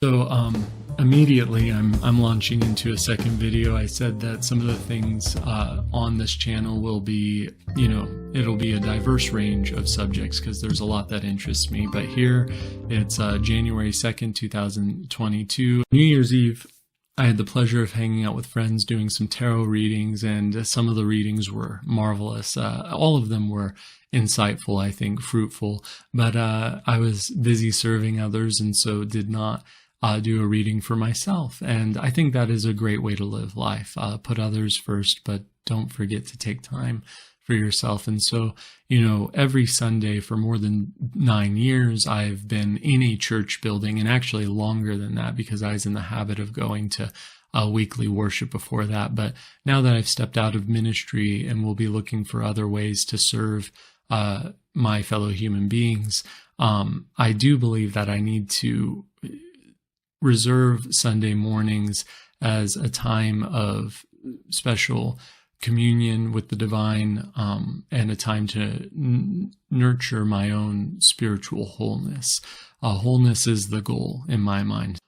So immediately I'm launching into a second video. I said that some of the things on this channel will be, it'll be a diverse range of subjects because there's a lot that interests me. But here it's January 2nd, 2022. New Year's Eve, I had the pleasure of hanging out with friends doing some tarot readings, and some of the readings were marvelous. All of them were insightful, I think, fruitful, but I was busy serving others and so did not do a reading for myself. And I think that is a great way to live life. Put others first, but don't forget to take time for yourself. And so, every Sunday for more than 9 years, I've been in a church building, and actually longer than that because I was in the habit of going to weekly worship before that. But now that I've stepped out of ministry and will be looking for other ways to serve my fellow human beings, I do believe that I need to reserve Sunday mornings as a time of special communion with the divine, and a time to nurture my own spiritual wholeness. Wholeness is the goal in my mind.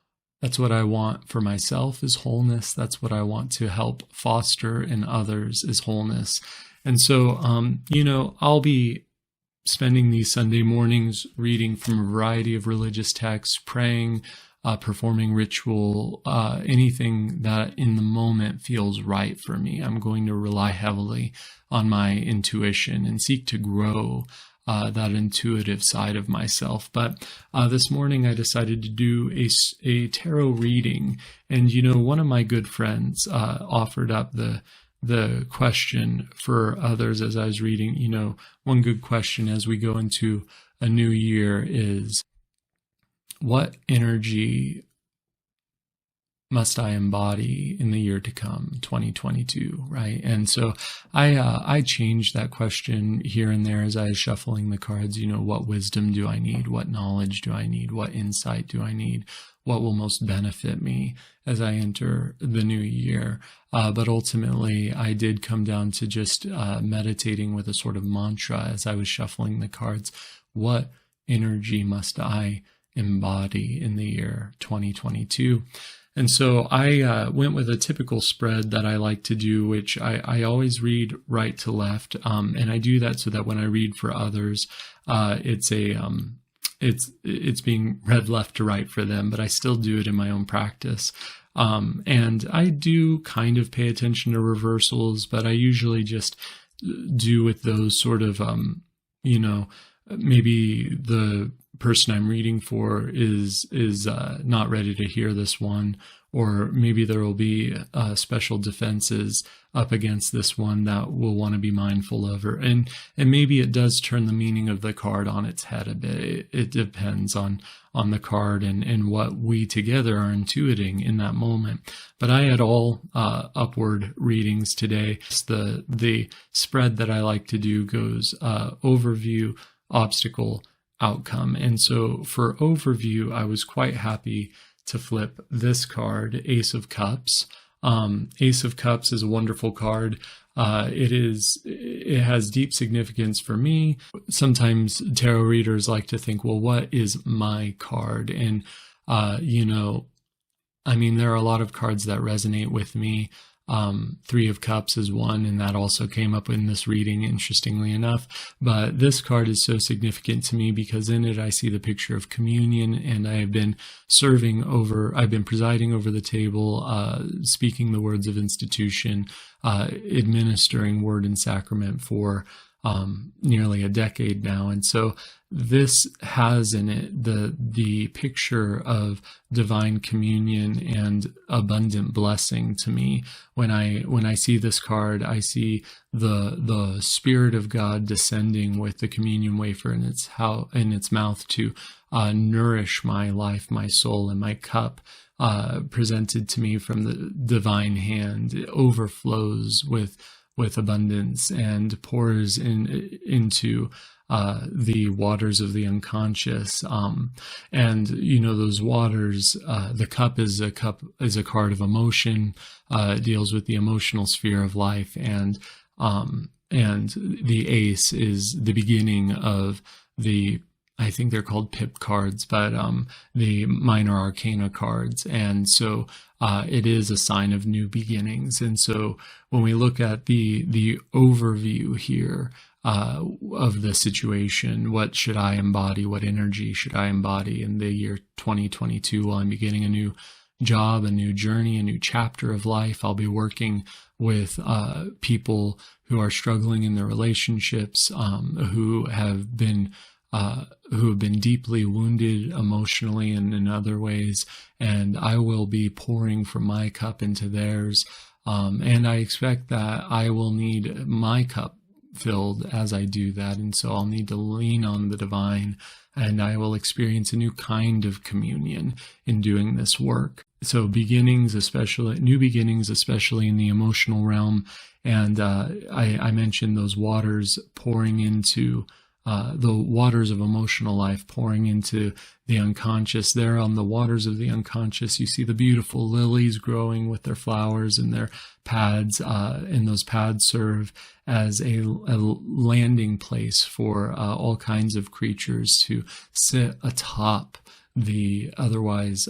That's what I want for myself, is wholeness. That's what I want to help foster in others, is wholeness. And so, I'll be spending these Sunday mornings reading from a variety of religious texts, praying, performing ritual, anything that in the moment feels right for me. I'm going to rely heavily on my intuition and seek to grow that intuitive side of myself. But this morning I decided to do a tarot reading, and one of my good friends offered up the question for others as I was reading. One good question as we go into a new year is, what energy must I embody in the year to come, 2022, right? And so I changed that question here and there as I was shuffling the cards. What wisdom do I need? What knowledge do I need? What insight do I need? What will most benefit me as I enter the new year? But ultimately, I did come down to just meditating with a sort of mantra as I was shuffling the cards. What energy must I embody in the year 2022? And so I went with a typical spread that I like to do, which I always read right to left, and I do that so that when I read for others, it's being read left to right for them, but I still do it in my own practice. And I do kind of pay attention to reversals, but I usually just do with those sort of, maybe the person I'm reading for is not ready to hear this one, or maybe there will be special defenses up against this one that we'll want to be mindful of, and maybe it does turn the meaning of the card on its head a bit. It depends on the card and what we together are intuiting in that moment. But I had all upward readings today. The spread that I like to do goes overview, obstacle, outcome. And so for overview, I was quite happy to flip this card, Ace of Cups. Ace of Cups is a wonderful card. It has deep significance for me. Sometimes tarot readers like to think, well, what is my card? And, there are a lot of cards that resonate with me. Three of Cups is one, and that also came up in this reading, interestingly enough. But this card is so significant to me because in it I see the picture of communion, and I've been presiding over the table, speaking the words of institution, administering word and sacrament for nearly a decade now. And so this has in it the picture of divine communion and abundant blessing to me. When I see this card, I see the Spirit of God descending with the communion wafer in its mouth to nourish my life, my soul, and my cup presented to me from the divine hand. It overflows with abundance and pours into the waters of the unconscious. And those waters, the cup is a card of emotion. It deals with the emotional sphere of life, and the ace is the beginning of the I think they're called pip cards, but the minor arcana cards. And so it is a sign of new beginnings. And so when we look at the overview here of the situation, what should I embody? What energy should I embody in the year 2022 while I'm beginning a new job, a new journey, a new chapter of life? I'll be working with people who are struggling in their relationships, who have been deeply wounded emotionally and in other ways, and I will be pouring from my cup into theirs, and I expect that I will need my cup filled as I do that, and so I'll need to lean on the divine, and I will experience a new kind of communion in doing this work. So beginnings, new beginnings, especially in the emotional realm, and I mentioned those waters pouring into the waters of emotional life, pouring into the unconscious. There on the waters of the unconscious, you see the beautiful lilies growing with their flowers and their pads, and those pads serve as a landing place for all kinds of creatures to sit atop the otherwise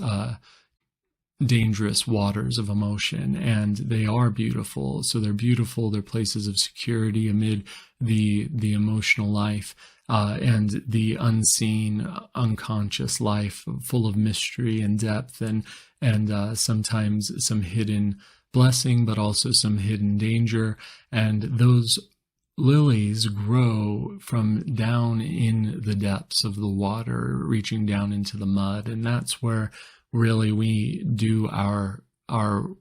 dangerous waters of emotion, and they are beautiful. So they're beautiful. They're places of security amid the emotional life and the unseen, unconscious life, full of mystery and depth, and sometimes some hidden blessing, but also some hidden danger. And those lilies grow from down in the depths of the water, reaching down into the mud, and that's where really we do our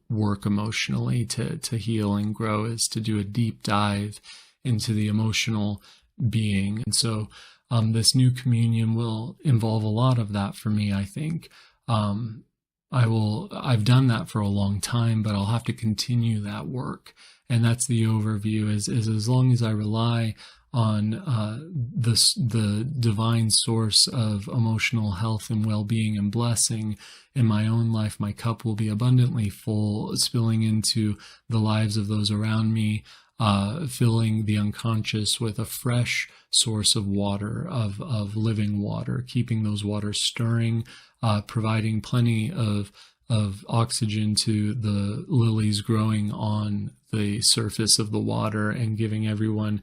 work emotionally to heal and grow, is to do a deep dive into the emotional being. And so this new communion will involve a lot of that for me, I think. I've done that for a long time, but I'll have to continue that work. And that's the overview, is as long as I rely on the divine source of emotional health and well-being and blessing in my own life, my cup will be abundantly full, spilling into the lives of those around me, filling the unconscious with a fresh source of water, of living water, keeping those waters stirring, providing plenty of oxygen to the lilies growing on the surface of the water, and giving everyone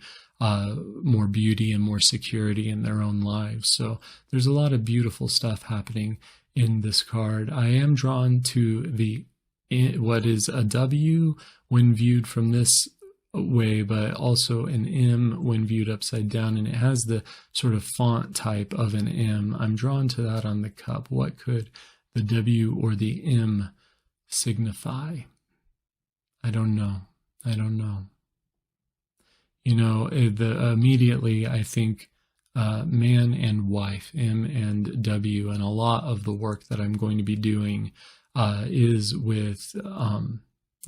more beauty and more security in their own lives. So there's a lot of beautiful stuff happening in this card. I am drawn to what is a W when viewed from this way, but also an M when viewed upside down, and it has the sort of font type of an M. I'm drawn to that on the cup. What could the W or the M signify? I don't know. Immediately I think man and wife, M and W, and a lot of the work that I'm going to be doing is with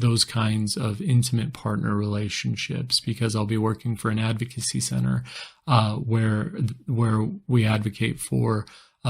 those kinds of intimate partner relationships, because I'll be working for an advocacy center where we advocate for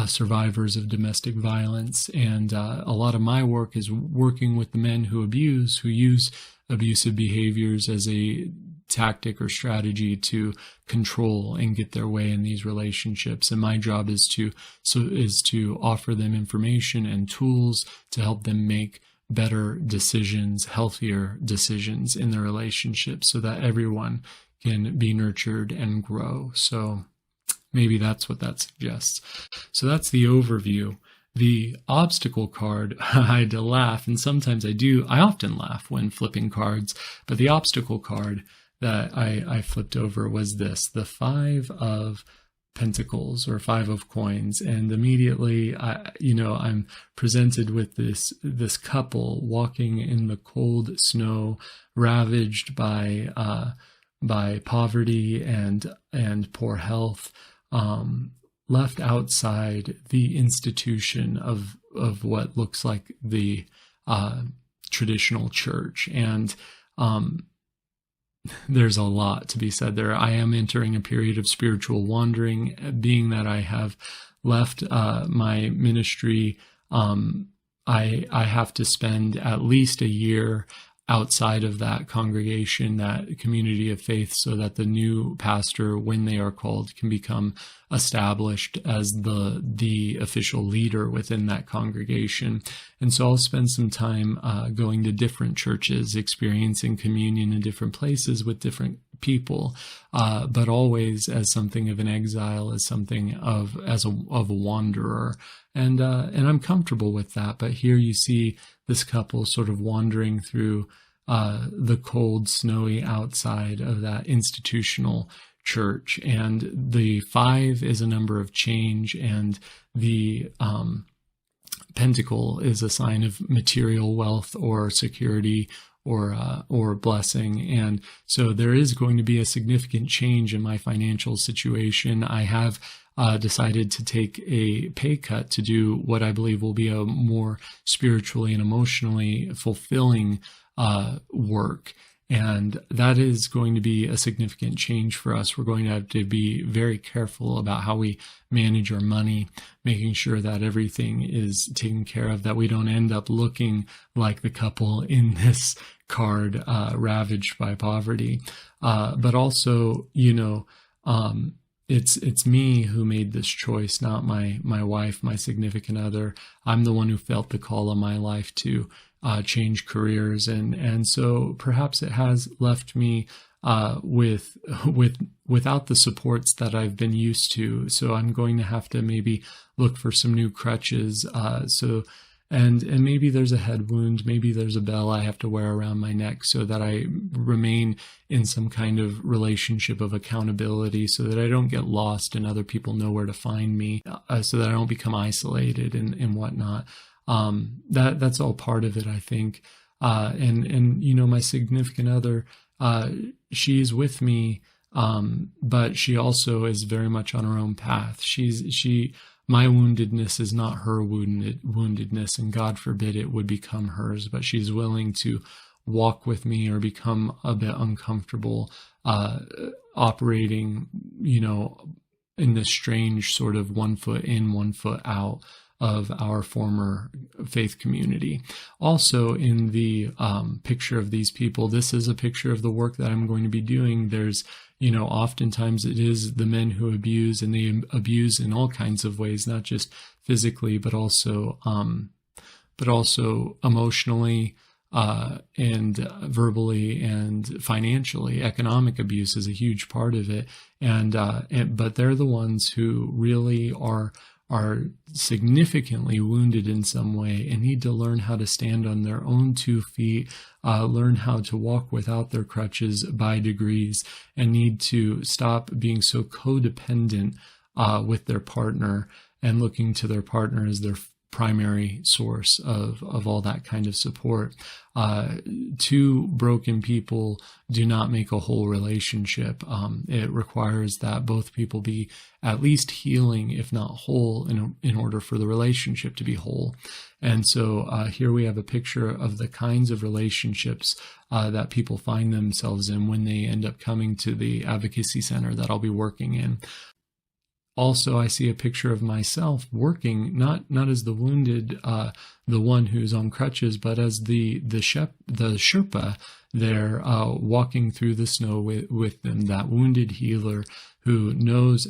survivors of domestic violence, and a lot of my work is working with the men who use abusive behaviors as a tactic or strategy to control and get their way in these relationships. And my job is to offer them information and tools to help them make better decisions, healthier decisions in their relationships, so that everyone can be nurtured and grow. So maybe that's what that suggests. So that's the overview. The obstacle card, I had to laugh, and sometimes I often laugh when flipping cards, but the obstacle card that I flipped over was this, the 5 of Pentacles, or 5 of Coins, and immediately I'm presented with this couple walking in the cold snow, ravaged by poverty and poor health, left outside the institution of what looks like the traditional church. And there's a lot to be said there. I am entering a period of spiritual wandering, being that I have left my ministry. I have to spend at least a year outside of that congregation, that community of faith, so that the new pastor, when they are called, can become established as the official leader within that congregation. And so I'll spend some time going to different churches, experiencing communion in different places with different people, but always as something of an exile, as something of a wanderer. And I'm comfortable with that. But here you see this couple sort of wandering through the cold, snowy outside of that institutional church. And the 5 is a number of change, and the pentacle is a sign of material wealth or security or blessing. And so there is going to be a significant change in my financial situation. I have decided to take a pay cut to do what I believe will be a more spiritually and emotionally fulfilling work. And that is going to be a significant change for us. We're going to have to be very careful about how we manage our money, making sure that everything is taken care of, that we don't end up looking like the couple in this card, ravaged by poverty. But also, it's me who made this choice, not my wife, my significant other. I'm the one who felt the call on my life to change careers, and so perhaps it has left me without the supports that I've been used to. So I'm going to have to maybe look for some new crutches. And maybe there's a head wound, maybe there's a bell I have to wear around my neck so that I remain in some kind of relationship of accountability, so that I don't get lost and other people know where to find me, so that I don't become isolated and whatnot. That's all part of it, I think. And my significant other, she's with me, but she also is very much on her own path. My woundedness is not her woundedness, and God forbid it would become hers, but she's willing to walk with me or become a bit uncomfortable, operating, in this strange sort of 1 foot in, 1 foot out of our former faith community. Also, in the picture of these people, this is a picture of the work that I'm going to be doing. There's, oftentimes it is the men who abuse, and they abuse in all kinds of ways, not just physically, but also emotionally, and verbally and financially. Economic abuse is a huge part of it. But they're the ones who really are significantly wounded in some way and need to learn how to stand on their own 2 feet, learn how to walk without their crutches by degrees, and need to stop being so codependent with their partner and looking to their partner as their primary source of all that kind of support. 2 broken people do not make a whole relationship. It requires that both people be at least healing, if not whole, in order for the relationship to be whole. And so here we have a picture of the kinds of relationships that people find themselves in when they end up coming to the advocacy center that I'll be working in. Also, I see a picture of myself working, not as the wounded, the one who's on crutches, but as the Sherpa there, walking through the snow with them, that wounded healer who knows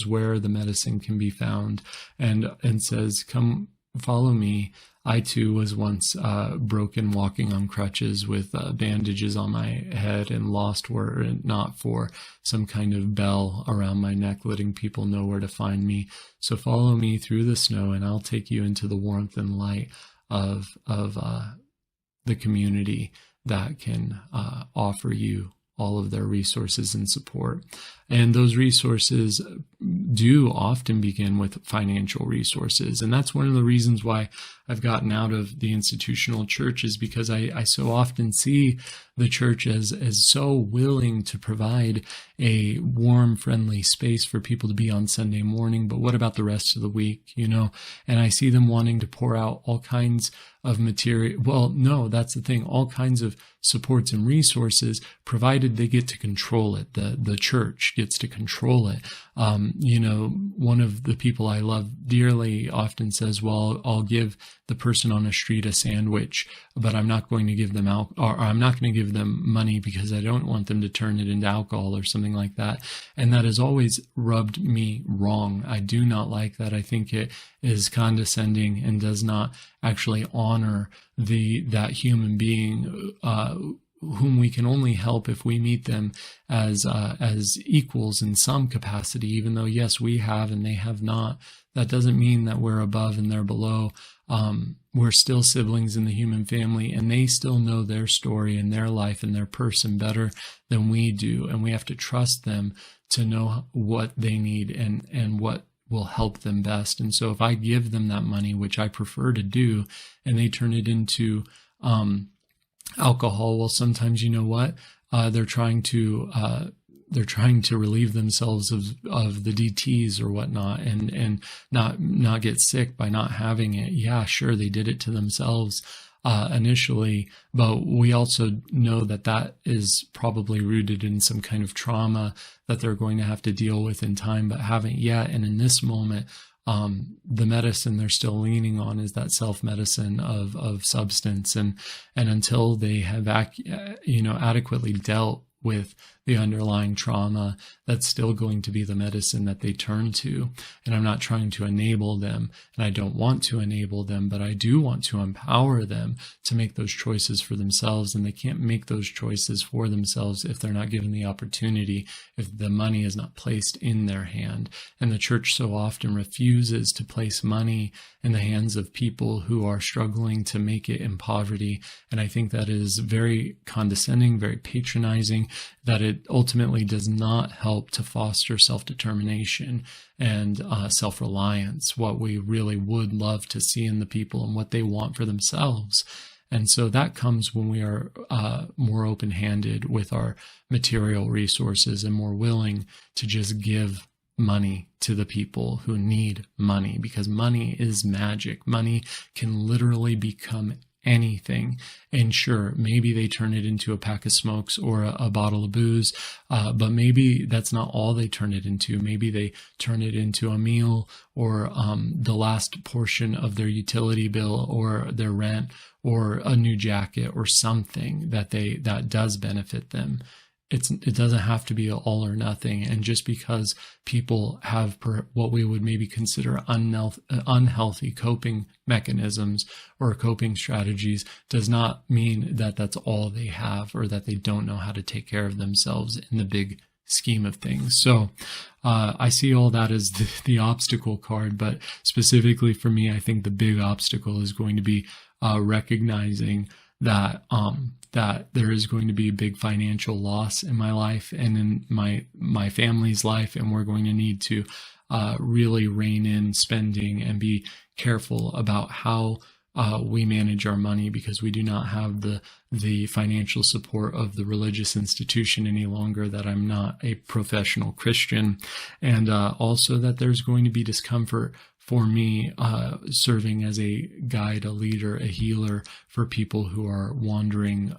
where the medicine can be found, and says, "Come, follow me." I too was once broken, walking on crutches with bandages on my head, and lost were it not for some kind of bell around my neck letting people know where to find me. So follow me through the snow, and I'll take you into the warmth and light of the community that can offer you all of their resources and support. And those resources do often begin with financial resources. And that's one of the reasons why I've gotten out of the institutional church, is because I so often see the church as so willing to provide a warm, friendly space for people to be on Sunday morning. But what about the rest of the week, And I see them wanting to pour out all kinds of material. Well, no, that's the thing. All kinds of supports and resources provided provided they get to control it. The church gets to control it. One of the people I love dearly often says, well, I'll give the person on the street a sandwich, but I'm not going to give them I'm not going to give them money because I don't want them to turn it into alcohol or something like that. And that has always rubbed me wrong. I do not like that. I think it is condescending and does not actually honor that human being, whom we can only help if we meet them as equals in some capacity, even though, yes, we have and they have not. That doesn't mean that we're above and they're below. We're still siblings in the human family, and they still know their story and their life and their person better than we do. And we have to trust them to know what they need and what will help them best. And so if I give them that money, which I prefer to do, and they turn it into alcohol, well, sometimes, you know what? They're trying to relieve themselves of the DTs or whatnot, and not get sick by not having it. Yeah, sure, they did it to themselves initially, but we also know that is probably rooted in some kind of trauma that they're going to have to deal with in time, but haven't yet. And in this moment, the medicine they're still leaning on is that self-medicine of substance, and until they have adequately dealt with the underlying trauma, that's still going to be the medicine that they turn to. And I'm not trying to enable them, and I don't want to enable them, but I do want to empower them to make those choices for themselves. And they can't make those choices for themselves if they're not given the opportunity, if the money is not placed in their hand. And the church so often refuses to place money in the hands of people who are struggling to make it in poverty. And I think that is very condescending, very patronizing, that it ultimately does not help to foster self-determination and self-reliance, what we really would love to see in the people and what they want for themselves. And so that comes when we are more open-handed with our material resources and more willing to just give money to the people who need money, because money is magic. Money can literally become anything. And sure, maybe they turn it into a pack of smokes or a bottle of booze, but maybe that's not all they turn it into. Maybe they turn it into a meal, or the last portion of their utility bill, or their rent, or a new jacket, or something that does benefit them. It doesn't have to be all or nothing. And just because people have what we would maybe consider unhealthy coping mechanisms or coping strategies does not mean that that's all they have, or that they don't know how to take care of themselves in the big scheme of things. So I see all that as the obstacle card, but specifically for me, I think the big obstacle is going to be recognizing that there is going to be a big financial loss in my life and in my family's life, and we're going to need to really rein in spending and be careful about how we manage our money, because we do not have the financial support of the religious institution any longer, that I'm not a professional Christian, and also that there's going to be discomfort for me serving as a guide, a leader, a healer for people who are wandering,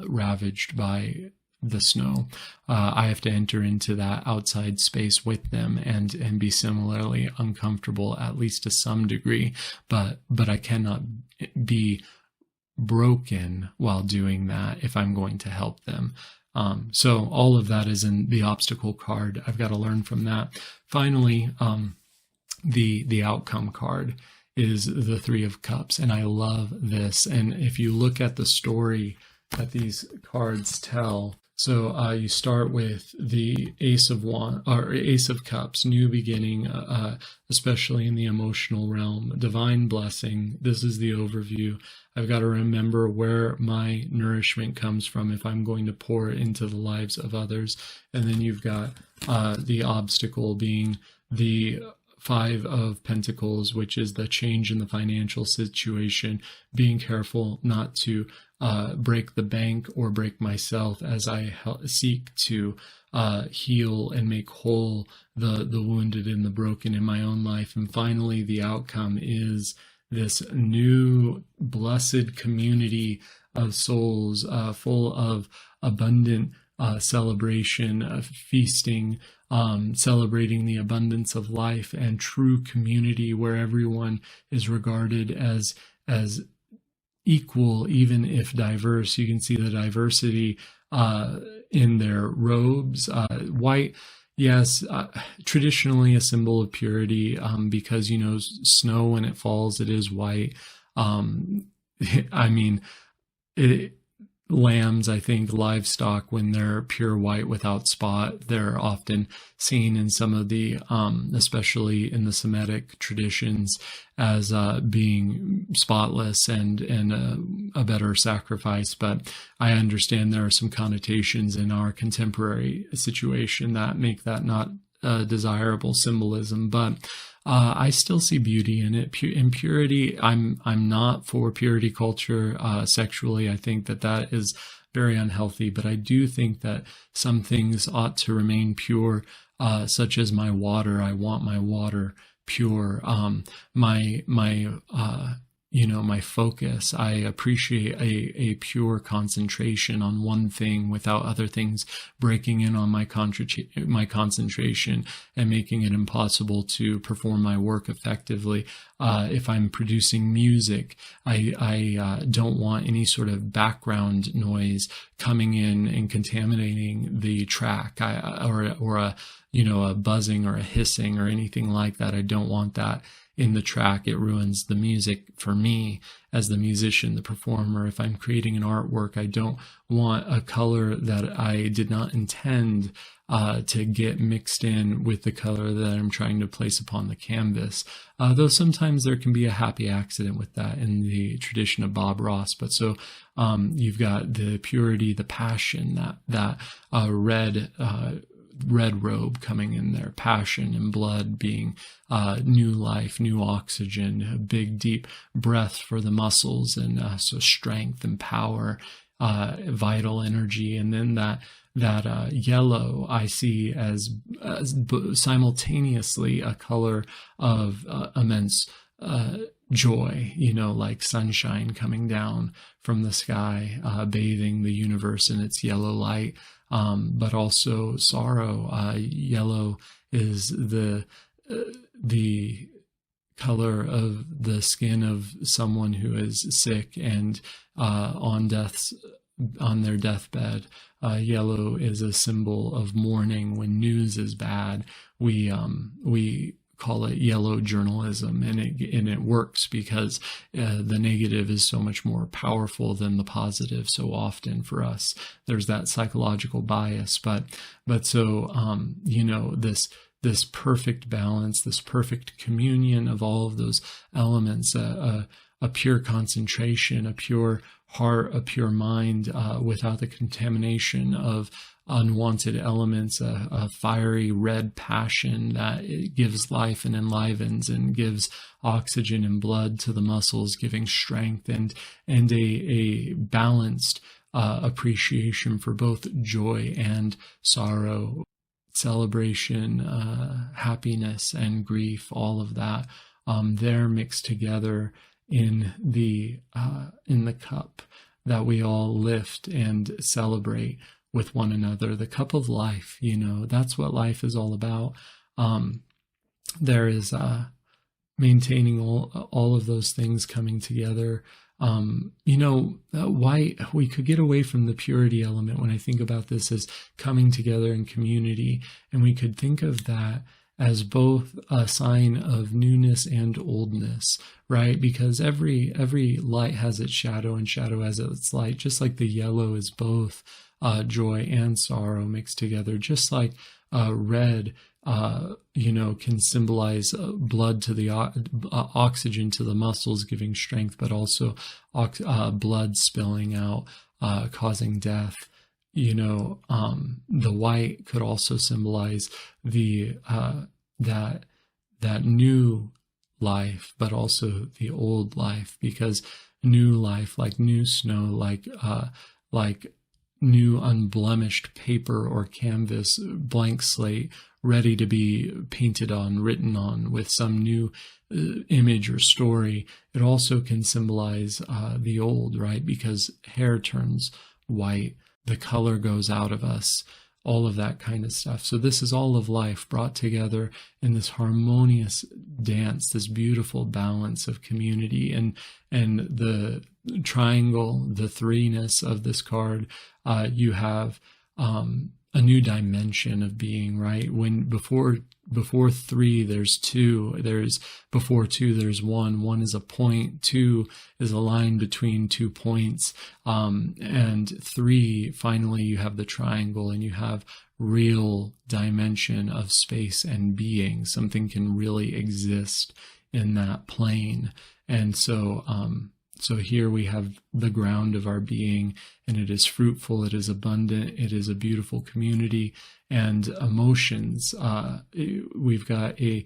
ravaged by the snow. I have to enter into that outside space with them and be similarly uncomfortable, at least to some degree, but I cannot be broken while doing that if I'm going to help them. So all of that is in the obstacle card. I've got to learn from that. Finally, the outcome card is the Three of Cups, and I love this. And if you look at the story that these cards tell, so you start with the Ace of Cups, new beginning, especially in the emotional realm, divine blessing. This is the overview. I've got to remember where my nourishment comes from if I'm going to pour it into the lives of others. And then you've got the obstacle being the Five of Pentacles, which is the change in the financial situation, being careful not to break the bank or break myself as I seek to heal and make whole the wounded and the broken in my own life. And finally, the outcome is this new blessed community of souls full of abundant celebration, feasting, celebrating the abundance of life and true community where everyone is regarded as equal, even if diverse. You can see the diversity in their robes. White, yes, traditionally a symbol of purity, because, snow, when it falls, it is white. I mean, lambs, I think, livestock, when they're pure white without spot, they're often seen in some of the, especially in the Semitic traditions, as being spotless and a better sacrifice. But I understand there are some connotations in our contemporary situation that make that not a desirable symbolism. But I still see beauty in it. In purity, I'm not for purity culture sexually. I think that is very unhealthy. But I do think that some things ought to remain pure, such as my water. I want my water pure. My focus. I appreciate a pure concentration on one thing without other things breaking in on my concentration and making it impossible to perform my work effectively. If I'm producing music, I don't want any sort of background noise coming in and contaminating the track, or a buzzing or a hissing or anything like that. I don't want that in the track. It ruins the music for me as the musician, the performer. If I'm creating an artwork, I don't want a color that I did not intend to get mixed in with the color that I'm trying to place upon the canvas. Though sometimes there can be a happy accident with that in the tradition of Bob Ross. But so you've got the purity, the passion, that red robe coming in there, passion and blood being new life, new oxygen, a big deep breath for the muscles, and so strength and power, vital energy. And then that yellow I see as simultaneously a color of immense joy, like sunshine coming down from the sky, bathing the universe in its yellow light. But also sorrow. Yellow is the color of the skin of someone who is sick and on their deathbed. Yellow is a symbol of mourning. When news is bad, we call it yellow journalism, and it works because the negative is so much more powerful than the positive. So often for us, there's that psychological bias. But so this perfect balance, this perfect communion of all of those elements, a pure concentration, a pure heart, a pure mind, without the contamination of unwanted elements, a fiery red passion that gives life and enlivens and gives oxygen and blood to the muscles, giving strength, and a balanced appreciation for both joy and sorrow, celebration, happiness and grief, all of that. They're mixed together in the cup that we all lift and celebrate with one another. The cup of life, that's what life is all about. There is maintaining all of those things coming together. Why we could get away from the purity element when I think about this as coming together in community, and we could think of that as both a sign of newness and oldness, right? Because every light has its shadow, and shadow has its light, just like the yellow is both joy and sorrow mixed together, just like red, can symbolize blood to the oxygen to the muscles, giving strength, but also blood spilling out, causing death. The white could also symbolize the that new life, but also the old life, because new life, like new snow, like new unblemished paper or canvas, blank slate, ready to be painted on, written on with some new image or story. It also can symbolize the old, right? Because hair turns white, the color goes out of us, all of that kind of stuff. So this is all of life brought together in this harmonious dance, this beautiful balance of community. And the triangle, the threeness of this card, you have a new dimension of being, right? When before three, there's two. Before two, there's one. One is a point. Two is a line between 2 points. And three, finally, you have the triangle, and you have real dimension of space and being. Something can really exist in that plane. And so here we have the ground of our being, and it is fruitful, it is abundant, it is a beautiful community, and emotions. We've got a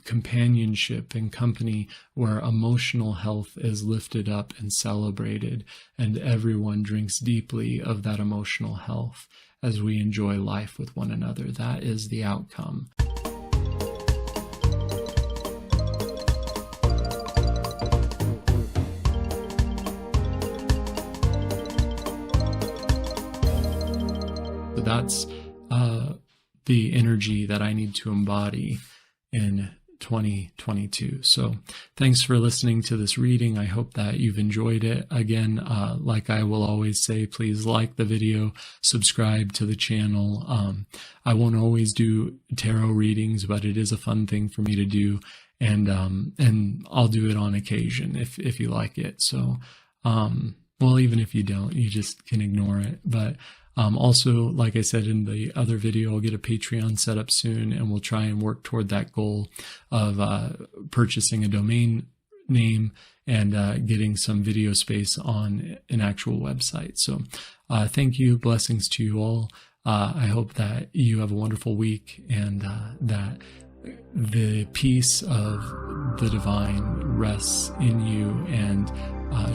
companionship and company where emotional health is lifted up and celebrated, and everyone drinks deeply of that emotional health as we enjoy life with one another. That is the outcome. So that's the energy that I need to embody in 2022. So thanks for listening to this reading. I hope that you've enjoyed it. Again, like I will always say, please like the video, subscribe to the channel. I won't always do tarot readings, but it is a fun thing for me to do. And I'll do it on occasion if you like it. So, well, even if you don't, you just can ignore it. But also, like I said in the other video, I'll get a Patreon set up soon, and we'll try and work toward that goal of purchasing a domain name and getting some video space on an actual website. So thank you. Blessings to you all. I hope that you have a wonderful week, and that the peace of the divine rests in you and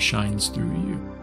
shines through you.